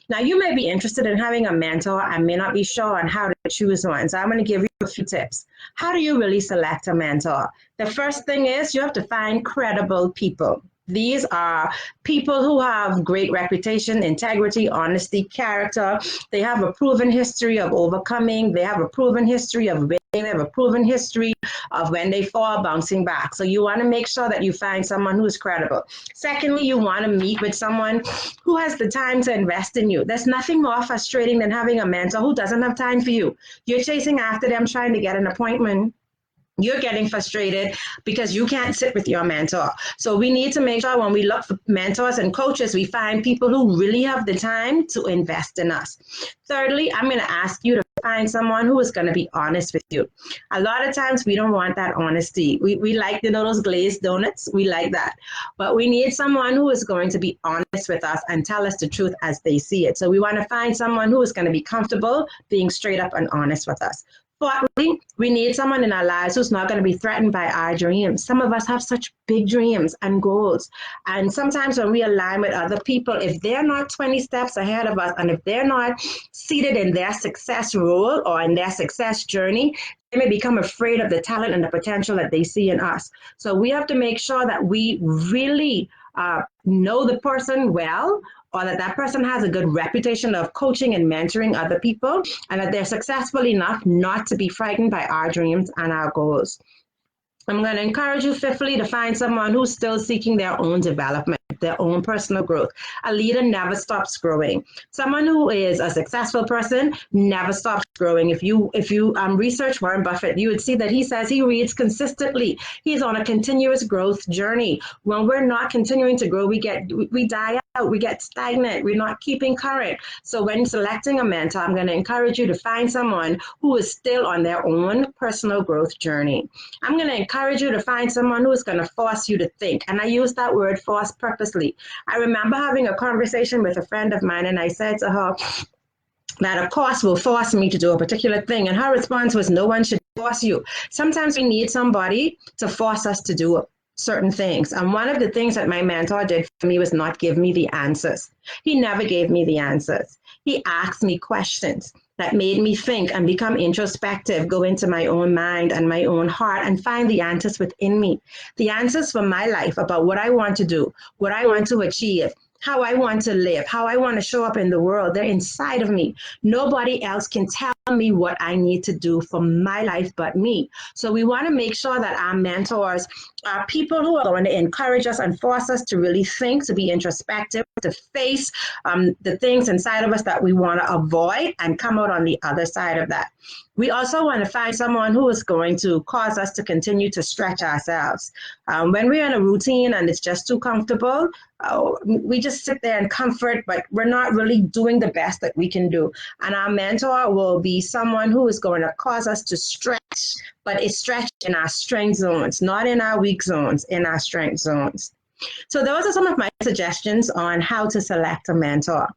Now, you may be interested in having a mentor and may not be sure on how to choose one. So I'm going to give you a few tips. How do you really select a mentor? The first thing is you have to find credible people. These are people who have great reputation, integrity, honesty, character. They have a proven history of overcoming. They have a proven history of winning. They have a proven history of when they fall, bouncing back. So you want to make sure that you find someone who is credible. Secondly, you want to meet with someone who has the time to invest in you. There's nothing more frustrating than having a mentor who doesn't have time for you. You're chasing after them, trying to get an appointment. You're getting frustrated because you can't sit with your mentor. So we need to make sure when we look for mentors and coaches, we find people who really have the time to invest in us. Thirdly, I'm going to ask you to find someone who is going to be honest with you. A lot of times we don't want that honesty. We like, those glazed donuts. We like that. But we need someone who is going to be honest with us and tell us the truth as they see it. So we want to find someone who is going to be comfortable being straight up and honest with us. Fourthly, we need someone in our lives who's not going to be threatened by our dreams. Some of us have such big dreams and goals. And sometimes when we align with other people, if they're not 20 steps ahead of us, and if they're not seated in their success role or in their success journey, they may become afraid of the talent and the potential that they see in us. So we have to make sure that we really know the person well, or that person has a good reputation of coaching and mentoring other people, and that they're successful enough not to be frightened by our dreams and our goals. I'm going to encourage you, fifthly, to find someone who's still seeking their own development, their own personal growth. A leader never stops growing. Someone who is a successful person never stops growing. If you research Warren Buffett, you would see that he says he reads consistently. He's on a continuous growth journey. When we're not continuing to grow, we die out, we get stagnant, we're not keeping current. So when selecting a mentor, I'm going to encourage you to find someone who is still on their own personal growth journey. I'm going to encourage you to find someone who is going to force you to think. And I use that word force purposely. I remember having a conversation with a friend of mine, and I said to her that a course will force me to do a particular thing. And her response was, no one should force you. Sometimes we need somebody to force us to do certain things. And one of the things that my mentor did for me was not give me the answers. He never gave me the answers. He asked me questions that made me think and become introspective, go into my own mind and my own heart and find the answers within me. The answers for my life about what I want to do, what I want to achieve, how I want to live, how I want to show up in the world. They're inside of me. Nobody else can tell me what I need to do for my life but me. So we want to make sure that our mentors are people who are going to encourage us and force us to really think, to be introspective, to face the things inside of us that we want to avoid and come out on the other side of that. We also want to find someone who is going to cause us to continue to stretch ourselves. When we're in a routine and it's just too comfortable, we just sit there in comfort, but we're not really doing the best that we can do. And our mentor will be someone who is going to cause us to stretch, but it's stretched in our strength zones, not in our weak zones, in our strength zones. So those are some of my suggestions on how to select a mentor.